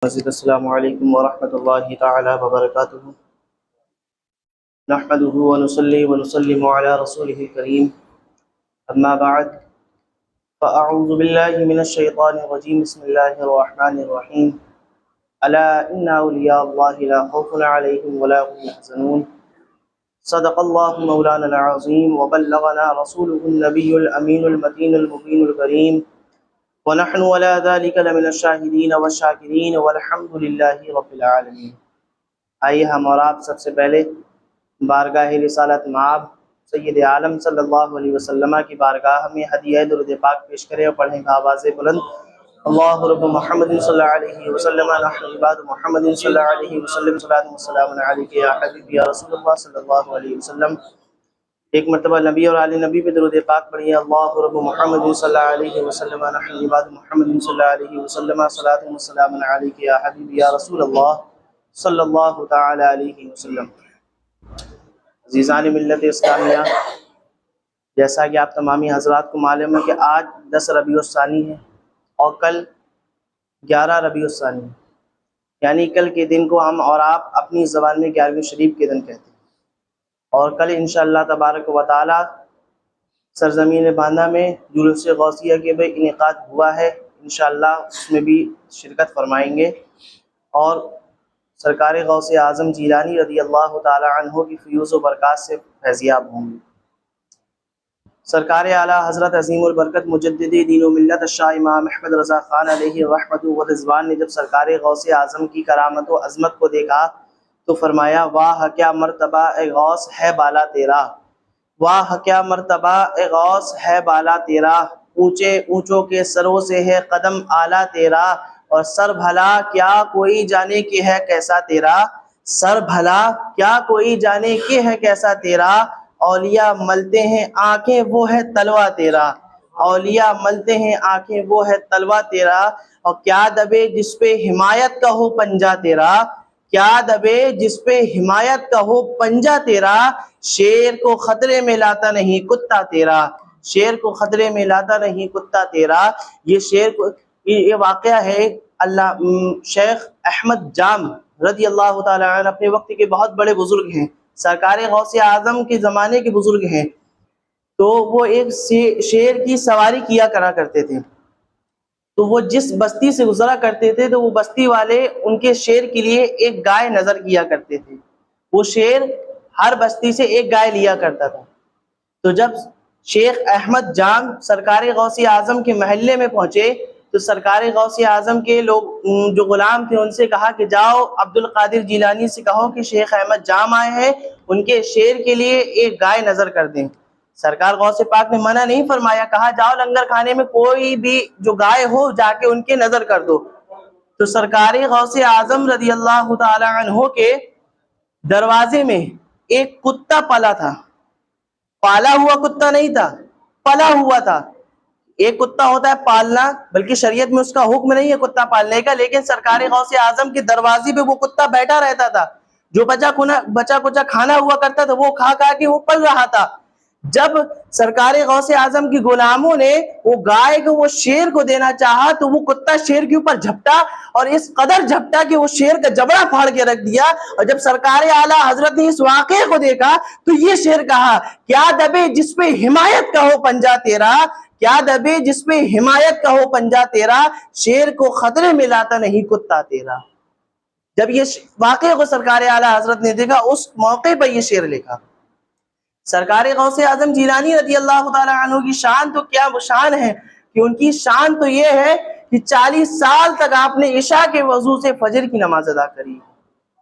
السلام علیکم ورحمۃ اللہ تعالی وبرکاتہ نحمده ونصلي ونسلم على رسوله الكريم اما بعد فاعوذ بالله من الشیطان الرجیم بسم اللہ الرحمن الرحیم الا ان اولیاء اللہ لا خوف علیہم ولا هم يحزنون صدق اللہ مولانا العظیم وبلغنا رسوله النبی الامین المتین المبین الکریم وَنَحْنُ وَلَا ذَلِكَ لَمِنَ الشَّاهِدِينَ وَالشَّاكِرِينَ وَالْحَمْدُ لِلَّهِ رَبِّ الْعَالَمِينَ۔ آئیے ہم اور آپ سب سے پہلے بارگاہ رسالت مآب سید عالم صلی اللہ علیہ وسلم کی بارگاہ میں ہدیہ درود پاک پیش کریں اور پڑھیں گا آواز بلند اللہ رب محمد صلی اللہ علیہ وسلم نحن عباد محمد صلی اللہ علیہ وسلم صلاۃ وسلام علیک یا حبیبی یا رسول اللہ صلی اللہ علیہ وسلم۔ ایک مرتبہ نبی اور آل نبی پہ درود پاک پڑھیے اللہ رب محمد صلی اللہ علیہ وسلم نحن عباد محمد صلی اللہ علیہ وسلم صلاۃ وسلام علیک یا حبیبی یا رسول اللہ صلی اللہ تعالی علیہ وسلم۔ عزیزان ملت اسلامیہ، جیسا کہ آپ تمامی حضرات کو معلوم ہے کہ آج 10 ربیع الثانی ہے اور کل 11 ربیع الثانی ہے، یعنی کل کے دن کو ہم اور آپ اپنی زبان میں 11ویں شریف کے دن کہتے ہیں، اور کل انشاءاللہ تبارک و تعالی سرزمین باندہ میں جلوس غوثیہ کے بھی انعقاد ہوا ہے، انشاءاللہ اس میں بھی شرکت فرمائیں گے اور سرکار غوث اعظم جیلانی رضی اللہ تعالی عنہ کی فیوز و برکات سے فیضیاب ہوں گے۔ سرکار اعلیٰ حضرت عظیم البرکت مجدد دین و ملت شاہ امام احمد رضا خان علیہ رحمت و رضوان نے جب سرکار غوث اعظم کی کرامت و عظمت کو دیکھا تو فرمایا واہ کیا مرتبہ اے غوث ہے بالا تیرا، واہ کیا مرتبہ اے غوث ہے بالا تیرا، اونچے اونچوں کے سروں سے ہے قدم اعلیٰ تیرا، اور سر بھلا کیا کوئی جانے کہ ہے کیسا تیرا، سر بھلا کیا کوئی جانے کہ ہے کیسا تیرا، اولیاء ملتے ہیں آنکھیں وہ ہے تلوہ تیرا، اولیاء ملتے ہیں آنکھیں وہ ہے تلوہ تیرا، اور کیا دبے جس پہ حمایت کا ہو پنجہ تیرا، کیا دبے جس پہ حمایت کا ہو پنجہ تیرا، شیر کو خطرے میں لاتا نہیں کتا تیرا، شیر کو خطرے میں لاتا نہیں کتا تیرا۔ یہ واقعہ ہے اللہ شیخ احمد جام رضی اللہ تعالی عنہ، اپنے وقت کے بہت بڑے بزرگ ہیں، سرکار غوث اعظم کے زمانے کے بزرگ ہیں، تو وہ ایک شیر کی سواری کیا کرا کرتے تھے، تو وہ جس بستی سے گزرا کرتے تھے تو وہ بستی والے ان کے شیر کے لیے ایک گائے نظر کیا کرتے تھے، وہ شیر ہر بستی سے ایک گائے لیا کرتا تھا۔ تو جب شیخ احمد جام سرکار غوث اعظم کے محلے میں پہنچے تو سرکار غوث اعظم کے لوگ جو غلام تھے ان سے کہا کہ جاؤ عبد القادر جیلانی سے کہو کہ شیخ احمد جام آئے ہیں، ان کے شیر کے لیے ایک گائے نظر کر دیں۔ سرکار غوث پاک نے منع نہیں فرمایا، کہا جاؤ لنگر کھانے میں کوئی بھی جو گائے ہو جا کے ان کے نظر کر دو۔ تو سرکار غوث اعظم رضی اللہ تعالی عنہ کے دروازے میں ایک کتا پلا تھا، پالا ہوا کتا نہیں تھا، پلا ہوا تھا۔ ایک کتا ہوتا ہے پالنا، بلکہ شریعت میں اس کا حکم نہیں ہے کتا پالنے کا، لیکن سرکار غوث اعظم کے دروازے پہ وہ کتا بیٹھا رہتا تھا، جو بچا کچا کھانا ہوا کرتا تھا وہ کھا کھا کے وہ پل رہا تھا۔ جب سرکار غوث اعظم کی غلاموں نے وہ گائے کو وہ شیر کو دینا چاہا تو وہ کتا شیر کے اوپر جھپٹا، اور اس قدر جھپٹا کہ وہ شیر کا جبڑا پھاڑ کے رکھ دیا۔ اور جب سرکار اعلیٰ حضرت نے اس واقعے کو دیکھا تو یہ شیر کہا کیا دبے جس پہ حمایت کا ہو پنجہ تیرا، کیا دبے جس پہ حمایت کا ہو پنجہ تیرا، شیر کو خطرے میں لاتا نہیں کتا تیرا۔ جب یہ واقعے کو سرکار اعلیٰ حضرت نے دیکھا اس موقع پر یہ شیر لکھا۔ سرکار غوث اعظم جیلانی رضی اللہ تعالی عنہ کی شان تو کیا شان ہے کہ ان کی شان تو یہ ہے کہ 40 سال تک آپ نے عشاء کے وضو سے فجر کی نماز ادا کری،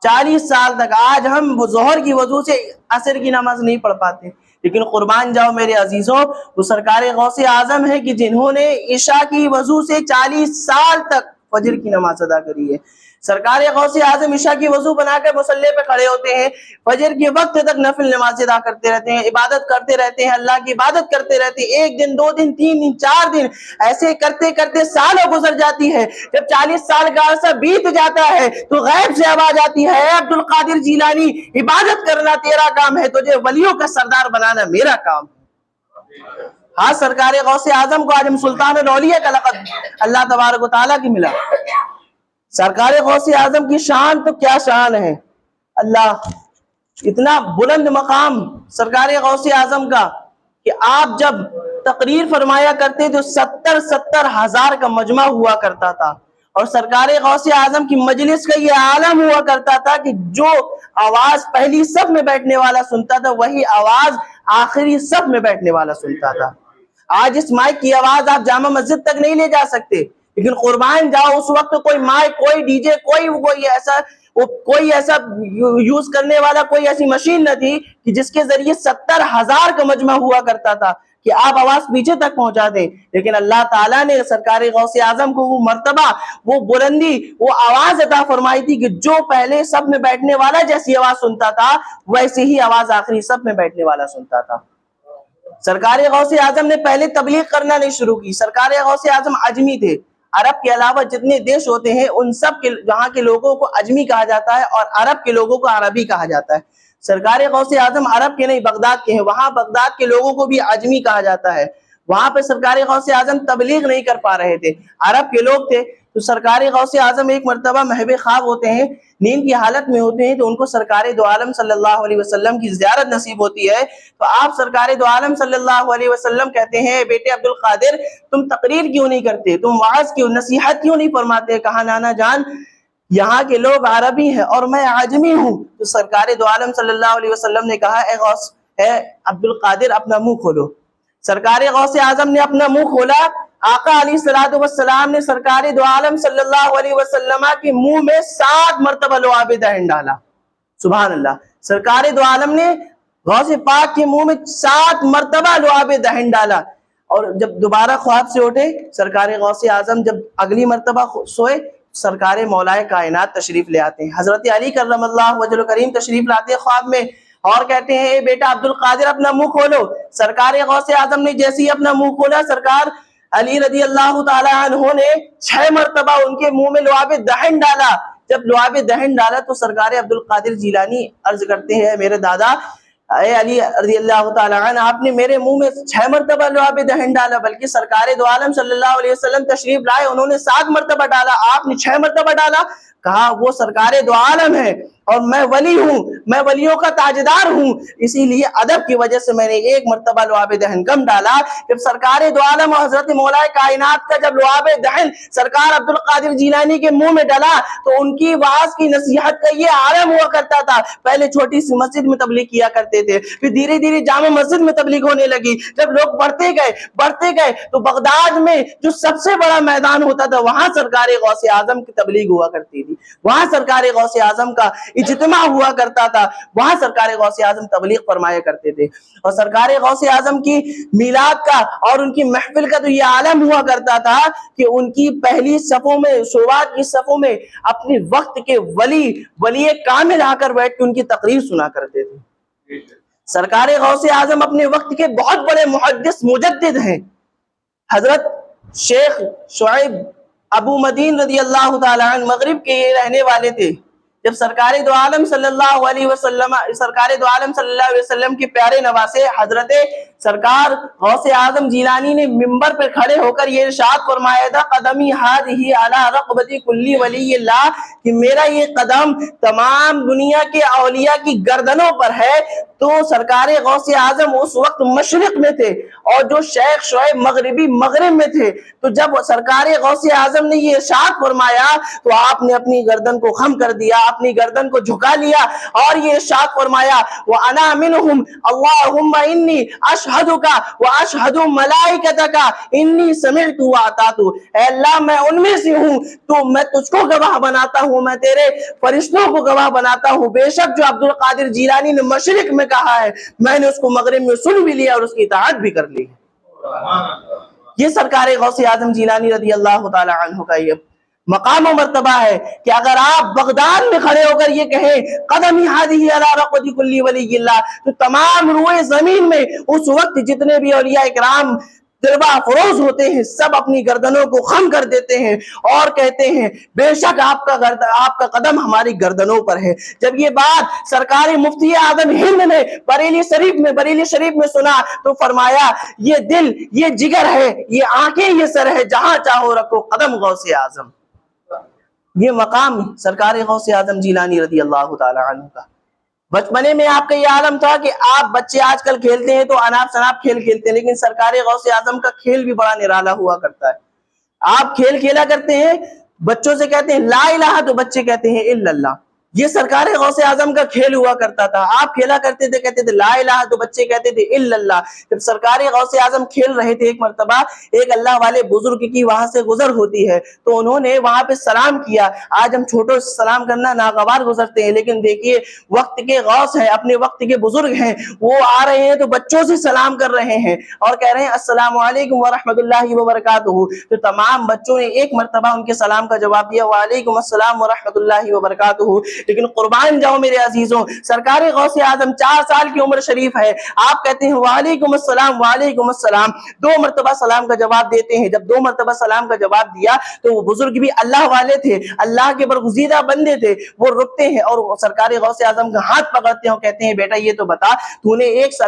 40 سال تک۔ آج ہم ظہر کی وضو سے عصر کی نماز نہیں پڑھ پاتے، لیکن قربان جاؤ میرے عزیزوں، وہ سرکار غوث اعظم ہے کہ جنہوں نے عشاء کی وضو سے 40 سال تک فجر کی نماز ادا کری ہے۔ سرکار غوث اعظم عشاء کی وضو بنا کر مصلی پہ کھڑے ہوتے ہیں، فجر کے وقت تک نفل نماز ادا کرتے رہتے ہیں، عبادت کرتے رہتے ہیں، اللہ کی عبادت کرتے رہتے ہیں، 1 دن 2 دن 3 دن 4 دن ایسے کرتے کرتے سالوں گزر جاتی ہے۔ جب 40 سال کا عرصہ بیت جاتا ہے تو غیب سے آواز آتی ہے اے عبد القادر جیلانی، عبادت کرنا تیرا کام ہے، تجھے ولیوں کا سردار بنانا میرا کام ہے۔ ہاں سرکار غوث اعظم کو آج ہم سلطان الاولیاء کا لقب اللہ تبارک و تعالیٰ کی ملا۔ سرکار غوث اعظم کی شان تو کیا شان ہے، اللہ اتنا بلند مقام سرکار غوث اعظم کا کہ آپ جب تقریر فرمایا کرتے تو 70,000 کا مجمع ہوا کرتا تھا، اور سرکار غوث اعظم کی مجلس کا یہ عالم ہوا کرتا تھا کہ جو آواز پہلی صف میں بیٹھنے والا سنتا تھا وہی آواز آخری صف میں بیٹھنے والا سنتا تھا۔ آج اس مائک کی آواز آپ جامع مسجد تک نہیں لے جا سکتے، لیکن قربان جاؤ اس وقت کوئی مائک، کوئی ڈی جے، کوئی ایسا یوز کرنے والا کوئی ایسی مشین نہ تھی کہ جس کے ذریعے 70,000 کا مجمع ہوا کرتا تھا کہ آپ آواز پیچھے تک پہنچا دیں، لیکن اللہ تعالیٰ نے سرکار غوث اعظم کو وہ مرتبہ، وہ بلندی، وہ آواز عطا فرمائی تھی کہ جو پہلے صف میں بیٹھنے والا جیسی آواز سنتا تھا ویسی ہی آواز آخری صف میں بیٹھنے والا سنتا تھا۔ سرکار غوث اعظم نے پہلے تبلیغ کرنا نہیں شروع کی۔ سرکار غوث اعظم اجمی تھے، عرب کے علاوہ جتنے دیش ہوتے ہیں ان سب کے جہاں کے لوگوں کو اجمی کہا جاتا ہے اور عرب کے لوگوں کو عربی کہا جاتا ہے۔ سرکار غوث اعظم عرب کے نہیں بغداد کے ہیں، وہاں بغداد کے لوگوں کو بھی اجمی کہا جاتا ہے۔ وہاں پہ سرکار غوث اعظم تبلیغ نہیں کر پا رہے تھے، عرب کے لوگ تھے، تو سرکار غوث اعظم ایک مرتبہ محب خواب ہوتے ہیں، نیند کی حالت میں ہوتے ہیں، تو ان کو سرکار دو عالم صلی اللہ علیہ وسلم کی زیارت نصیب ہوتی ہے۔ تو آپ سرکار دو عالم صلی اللہ علیہ وسلم کہتے ہیں بیٹے عبد القادر تم تقریر کیوں نہیں کرتے، تم وعظ کیوں، نصیحت کیوں نہیں فرماتے؟ کہا نانا جان یہاں کے لوگ عربی ہیں اور میں عجمی ہوں۔ تو سرکار دو عالم صلی اللہ علیہ وسلم نے کہا اے عبد القادر اپنا منہ کھولو۔ سرکار غوث اعظم نے اپنا منہ کھولا، آقا علیہ السلام نے سرکار دو عالم صلی اللہ علیہ وسلم کے منہ میں 7 مرتبہ لعاب دہن ڈالا۔ سبحان اللہ، سرکار دو عالم نے غوث پاک کے منہ میں 7 مرتبہ لعاب دہن ڈالا، اور جب دوبارہ خواب سے اٹھے سرکار غوث اعظم جب اگلی مرتبہ سوئے سرکار مولائے کائنات تشریف لے آتے ہیں، حضرت علی کرم اللہ وجہ کریم تشریف لاتے ہیں خواب میں اور کہتے ہیں اے بیٹا عبد القادر اپنا منہ کھولو۔ سرکار غوث اعظم نے جیسے ہی اپنا منہ کھولا سرکار علی رضی اللہ تعالی عنہ نے 6 مرتبہ ان کے منہ میں لعاب دہن ڈالا۔ جب لعاب دہن ڈالا تو سرکار عبد القادر جیلانی عرض کرتے ہیں میرے دادا اے علی رضی اللہ تعالی عنہ آپ نے میرے منہ میں 6 مرتبہ لعاب دہن ڈالا، بلکہ سرکار دو عالم صلی اللہ علیہ وسلم تشریف لائے انہوں نے 7 مرتبہ ڈالا، آپ نے 6 مرتبہ ڈالا۔ کہا وہ سرکار دو عالم ہے اور میں ولی ہوں، میں ولیوں کا تاجدار ہوں، اسی لیے ادب کی وجہ سے میں نے 1 مرتبہ لعاب دہن کم ڈالا۔ جب سرکار دو عالم اور حضرت مولا کائنات کا جب لعاب دہن سرکار عبد القادر جیلانی کے منہ میں ڈلا تو ان کی وعظ کی نصیحت کا یہ عالم ہوا کرتا تھا۔ پہلے چھوٹی سی مسجد میں تبلیغ کیا کرتے تھے، پھر دھیرے دھیرے جامع مسجد میں تبلیغ ہونے لگی۔ جب لوگ بڑھتے گئے تو بغداد میں جو سب سے بڑا میدان ہوتا تھا وہاں سرکار غوث اعظم کی تبلیغ ہوا کرتی تھی، وہاں سرکار غوث اعظم کا اجتماع ہوا کرتا تھا، وہاں سرکار غوث اعظم تبلیغ فرمایا کرتے تھے۔ اور سرکار غوث اعظم کی میلاد کا اور ان کی محفل کا تو یہ عالم ہوا کرتا تھا کہ ان کی پہلی صفوں میں، شروعات کی صفوں میں اپنے وقت کے ولی کامل آ کر بیٹھ کے ان کی تقریر سنا کرتے تھے۔ سرکار غوث اعظم اپنے وقت کے بہت بڑے محدث مجدد ہیں۔ حضرت شیخ شعیب ابو مدین رضی اللہ تعالی عنہ مغرب کے یہ رہنے والے تھے۔ جب سرکار دو عالم صلی اللہ علیہ وسلم کے پیارے نواسے حضرت سرکار غوث اعظم جیلانی نے منبر پر کھڑے ہو کر یہ ارشاد فرمایا تھا قدمی ہذہ علی رقبۃ کل ولی اللہ، کہ میرا یہ قدم تمام دنیا کے اولیاء کی گردنوں پر ہے۔ تو سرکار غوث اعظم اس وقت مشرق میں تھے اور جو شیخ شعیب مغرب میں تھے۔ تو جب سرکار غوث اعظم نے یہ ارشاد فرمایا تو آپ نے اپنی گردن کو خم کر دیا، اپنی گردن کو جھکا لیا اور یہ ارشاد فرمایا وَأَنَا مِنْهُمْ اللَّهُمَّ إِنِّي أَشْهَدُكَ وَأَشْهَدُ مَلَائِكَتَكَ إِنِّي سَمِعْتُ وَأَطَعْتُ۔ اے اللہ میں ان میں سے ہوں، تو میں تجھ کو گواہ بناتا ہوں، میں تیرے فرشتوں کو گواہ بناتا ہوں، بے شک جو عبد القادر جیلانی نے مشرق میں کہا ہے میں نے اس کو مغرب میں سن بھی لیا اور اس کی اطاعت بھی کر لی۔ یہ سرکار غوث اعظم جیلانی رضی اللہ تعالی عنہ کا یہ مقام و مرتبہ ہے کہ اگر آپ بغداد میں کھڑے ہو کر یہ کہیں قدمی ہذہ علی رقبۃ کل ولی اللہ، تو تمام روئے زمین میں اس وقت جتنے بھی اولیاء اکرام دربہ فروز ہوتے ہیں سب اپنی گردنوں کو خم کر دیتے ہیں اور کہتے ہیں بے شک آپ کا قدم ہماری گردنوں پر ہے۔ جب یہ بات سرکار مفتی اعظم ہند نے بریلی شریف میں سنا تو فرمایا یہ دل، یہ جگر ہے، یہ آنکھیں، یہ سر ہے، جہاں چاہو رکھو قدم غوث اعظم۔ یہ مقام سرکار غوث اعظم جیلانی رضی اللہ تعالی عنہ کا۔ بچپنے میں آپ کا یہ عالم تھا کہ آپ بچے آج کل کھیلتے ہیں تو اناپ شناپ کھیل کھیلتے ہیں، لیکن سرکار غوث اعظم کا کھیل بھی بڑا نرالا ہوا کرتا ہے۔ آپ کھیل کھیلا کرتے ہیں، بچوں سے کہتے ہیں لا الہ تو بچے کہتے ہیں الا اللہ۔ یہ سرکار غوث اعظم کا کھیل ہوا کرتا تھا۔ آپ کھیلا کرتے تھے، کہتے تھے لا الہ تو بچے کہتے تھے الا اللہ۔ جب سرکار غوث اعظم کھیل رہے تھے، ایک مرتبہ ایک اللہ والے بزرگ کی وہاں سے گزر ہوتی ہے تو انہوں نے وہاں پہ سلام کیا۔ آج ہم چھوٹوں سے سلام کرنا ناگوار گزرتے ہیں، لیکن دیکھیے وقت کے غوث ہیں، اپنے وقت کے بزرگ ہیں، وہ آ رہے ہیں تو بچوں سے سلام کر رہے ہیں اور کہہ رہے ہیں السلام علیکم ورحمۃ اللہ وبرکاتہ۔ تو تمام بچوں نے ایک مرتبہ ان کے سلام کا جواب دیا وعلیکم السلام ورحمۃ اللہ وبرکاتہ۔ لیکن قربان جاؤ میرے عزیزوں، سرکار غوث اعظم 4 سال کی عمر شریف ہے، آپ کہتے ہیں وعلیکم السلام وعلیکم السلام، 2 مرتبہ سلام کا جواب دیتے ہیں۔ جب 2 مرتبہ سلام کا جواب دیا تو وہ بزرگ بھی اللہ والے تھے، اللہ کے برگزیدہ بندے تھے، وہ رکتے ہیں اور سرکار غوث اعظم کا ہاتھ پکڑتے ہیں اور کہتے ہیں بیٹا یہ تو بتا،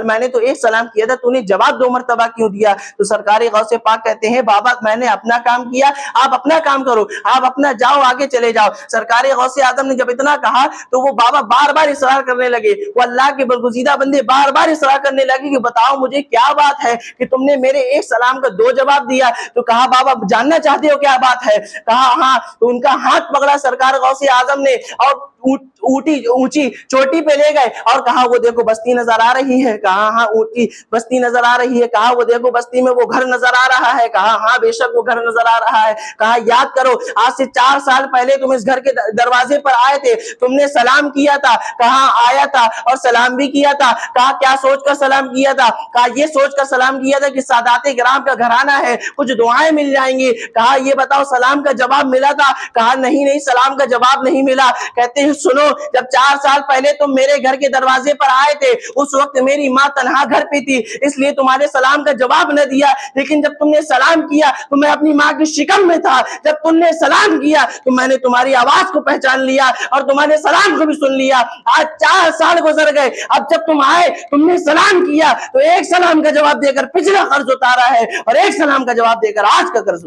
میں نے تو ایک سلام کیا تھا، تو نے جواب 2 مرتبہ کیوں دیا؟ تو سرکار غوث پاک کہتے ہیں بابا میں نے اپنا کام کیا، آپ اپنا کام کرو، آپ اپنا جاؤ آگے چلے جاؤ۔ سرکار غوث اعظم نے جب اتنا کہا تو وہ بابا بار بار اصرار کرنے لگے، وہ اللہ کے برگزیدہ بندے بار بار اصرار کرنے لگے کہ بتاؤ مجھے کیا بات ہے کہ تم نے میرے ایک سلام کا 2 جواب دیا؟ تو کہا بابا جاننا چاہتے ہو کیا بات ہے؟ کہا ہاں۔ تو ان کا ہاتھ پکڑا سرکار غوث اعظم نے اور اونچی چوٹی پہ لے گئے اور کہا وہ دیکھو بستی نظر آ رہی ہے؟ کہا ہاں اونچی بستی نظر آ رہی ہے۔ کہا وہ دیکھو بستی میں وہ گھر نظر آ رہا ہے؟ کہا ہاں بے شک وہ گھر نظر آ رہا ہے۔ کہا یاد کرو آج سے 4 سال پہلے تم اس گھر کے دروازے پر آئے تھے، تم نے سلام کیا تھا؟ کہا آیا تھا اور سلام بھی کیا تھا۔ کہا کیا سوچ کر سلام کیا تھا؟ کہا یہ سوچ کر سلام کیا تھا کہ سادات کرام کا گھرانہ ہے، کچھ دعائیں مل جائیں گی۔ کہا یہ بتاؤ سلام کا جواب ملا تھا؟ کہا نہیں سلام کا جواب نہیں ملا۔ کہتے ہیں سنو جب 4 سال پہلے تم میرے گھر کے دروازے پر آئے تھے اس وقت میری ماں تنہا گھر پہ تھی، اس لیے تمہارے سلام کا جواب نہ دیا، لیکن جب تم نے سلام کیا تو میں اپنی ماں کی شکم میں تھا، جب تم نے سلام کیا تو میں نے تمہاری آواز کو پہچان لیا اور تمہارے سلام کو بھی سن لیا۔ آج 4 سال گزر گئے، اب جب تم آئے تم نے سلام کیا تو ایک سلام کا جواب دے کر پچھلا قرض اتارا ہے اور ایک سلام کا جواب دے کر آج کا قرض۔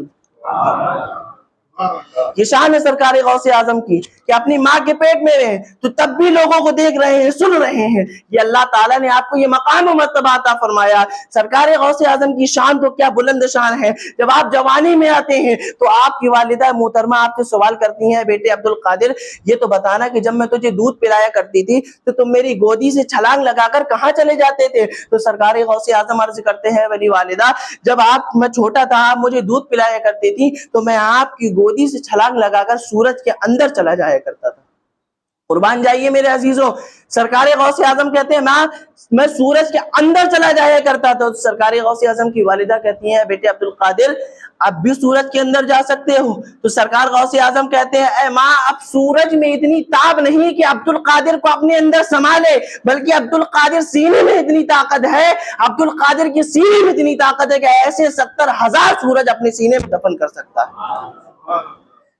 یہ شان ہے سرکار غوث اعظم کی کہ اپنی ماں کے پیٹ میں رہے تو تب بھی لوگوں کو دیکھ رہے ہیں، سن رہے ہیں۔ یہ اللہ تعالیٰ نے آپ کو یہ مقام و مرتبہ عطا فرمایا۔ سرکار غوث اعظم کی شان تو کیا بلند شان ہے۔ جب آپ جوانی میں آتے ہیں تو آپ کی والدہ محترمہ آپ سے سوال کرتی ہیں بیٹے عبد القادر یہ تو بتانا کہ جب میں تجھے دودھ پلایا کرتی تھی تو تم میری گودی سے چھلانگ لگا کر کہاں چلے جاتے تھے؟ تو سرکار غوث اعظم عرض کرتے ہیں میری والدہ جب میں چھوٹا تھا آپ مجھے دودھ پلایا کرتی تھی تو میں آپ کی گودی سے چھلانگ لگا کر سورج کے اندر چلا جایا کرتا تھا۔ قربان جائیے میرے عزیزوں، سرکار غوث اعظم کہتے ہیں میں سورج کے اندر چلا جایا کرتا تھا۔ سرکار غوث اعظم کی والدہ کہتی ہیں بیٹے عبد القادر اب بھی سورج کے اندر جا سکتے ہو؟ تو سرکار غوث اعظم کہتے ہیں اے ماں اب سورج میں اتنی تاب نہیں کہ عبد القادر کو اپنے اندر سما لے، بلکہ عبد القادر سینے میں اتنی طاقت ہے، عبد القادر کی سینے میں اتنی طاقت ہے کہ ایسے 70,000 سورج اپنے سینے میں دفن کر سکتا ہے۔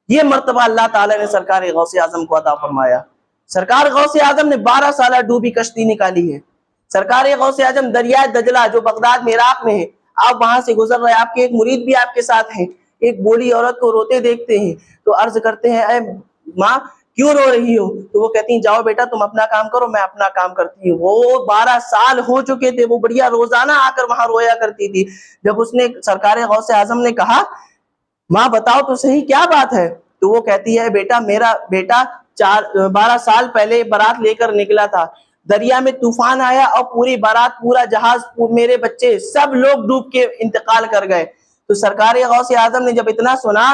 یہ مرتبہ اللہ تعالیٰ نے سرکار غوث اعظم کو عطا فرمایا۔ سرکار غوث اعظم نے 12 سالہ ڈوبی کشتی نکالی ہے۔ سرکار غوث اعظم دریائے دجلہ جو بغداد میں عراق میں ہے، آپ وہاں سے گزر رہے، آپ کے ایک مرید بھی آپ کے ساتھ ہیں، ایک بوڑھی عورت کو روتے دیکھتے ہیں تو عرض کرتے ہیں اے ماں کیوں رو رہی ہو؟ تو وہ کہتی ہیں جاؤ بیٹا تم اپنا کام کرو میں اپنا کام کرتی ہوں۔ وہ 12 سال ہو چکے تھے، وہ بڑھیا روزانہ آ کر وہاں رویا کرتی تھی۔ جب اس نے سرکار غوث اعظم نے کہا ماں بتاؤ تو صحیح کیا بات ہے؟ تو وہ کہتی ہے بیٹا میرا بیٹا 12 سال پہلے بارات لے کر نکلا تھا، دریا میں طوفان آیا اور پوری بارات پورا جہاز میرے بچے سب لوگ ڈوب کے انتقال کر گئے۔ تو سرکار غوث اعظم نے جب اتنا سنا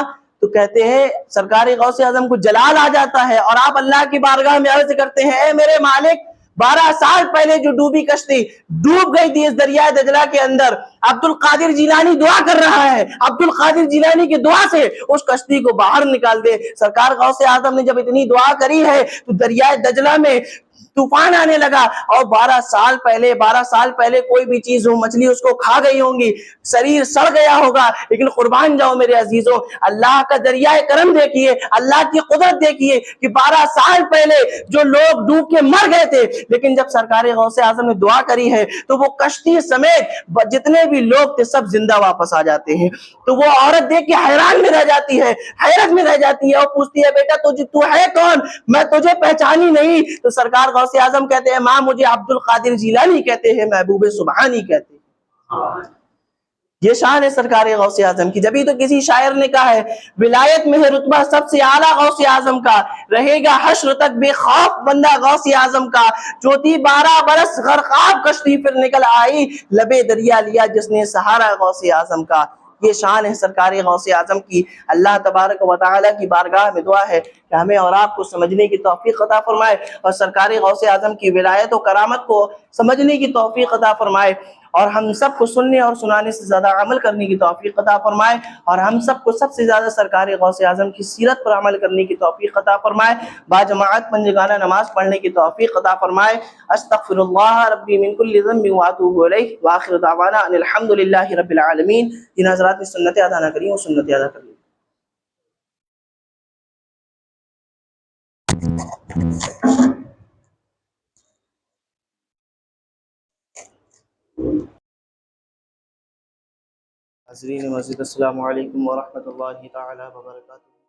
تو کہتے ہیں سرکار غوث اعظم کو جلال آ جاتا ہے اور آپ اللہ کی بارگاہ میں عرض کرتے ہیں اے میرے مالک 12 سال پہلے جو ڈوبی کشتی ڈوب گئی تھی اس دریائے دجلہ کے اندر، عبد القادر جیلانی دعا کر رہا ہے، عبد القادر جیلانی کی دعا سے اس کشتی کو باہر نکال دے۔ سرکار غوث اعظم نے جب اتنی دعا کری ہے تو دریائے دجلہ میں طوفان آنے لگا اور 12 سال پہلے کوئی بھی چیز ہو، مچھلی اس کو کھا گئی ہوں گی، شریر سڑ گیا ہوگا، لیکن قربان جاؤ میرے عزیزوں، اللہ کا دریائے کرم دیکھیے، اللہ کی قدرت دیکھیے کہ 12 سال پہلے جو لوگ ڈوب کے مر گئے تھے، لیکن جب سرکار غوث اعظم نے دعا کری ہے تو وہ کشتی سمیت جتنے بھی لوگ تھے سب زندہ واپس آ جاتے ہیں۔ تو وہ عورت دیکھ کے حیران میں رہ جاتی ہے، حیرت میں رہ جاتی ہے اور پوچھتی ہے بیٹا تو ہے کون؟ میں تجھے پہچانی نہیں۔ تو سرکار غوث اعظم کہتے ہیں ماں مجھے عبد القادر جیلانی کہتے ہیں، محبوب سبحانی کہتے ہیں۔ یہ شان ہے سرکار غوث اعظم کی۔ جبھی تو کسی شاعر نے کہا ہے ولایت میں ہے رتبہ سب سے اعلیٰ غوث اعظم کا، رہے گا حشر تک بے خوف بندہ غوث اعظم کا، جو تھی 12 برس غرقاب کشتی پھر نکل آئی، لبے دریا لیا جس نے سہارا غوث اعظم کا۔ یہ شان ہے سرکار غوث اعظم کی۔ اللہ تبارک و تعالیٰ کی بارگاہ میں دعا ہے کہ ہمیں اور آپ کو سمجھنے کی توفیق عطا فرمائے اور سرکار غوث اعظم کی ولایت و کرامت کو سمجھنے کی توفیق عطا فرمائے، اور ہم سب کو سننے اور سنانے سے زیادہ عمل کرنے کی توفیق عطا فرمائے، اور ہم سب کو سب سے زیادہ سرکار غوث اعظم کی سیرت پر عمل کرنے کی توفیق عطا فرمائے، باجماعت پنجگانہ نماز پڑھنے کی توفیق عطا فرمائے۔ استغفر اللہ ربی من کل ذنب واتوب الیہ، وآخر دعوانا ان الحمد للہ رب العالمین۔ جن حضرات نے سنتیں ادا نہ کری وہ سنتیں ادا کر لیں۔ حاضرین مسجد السلام علیکم ورحمۃ اللہ تعالی وبرکاتہ۔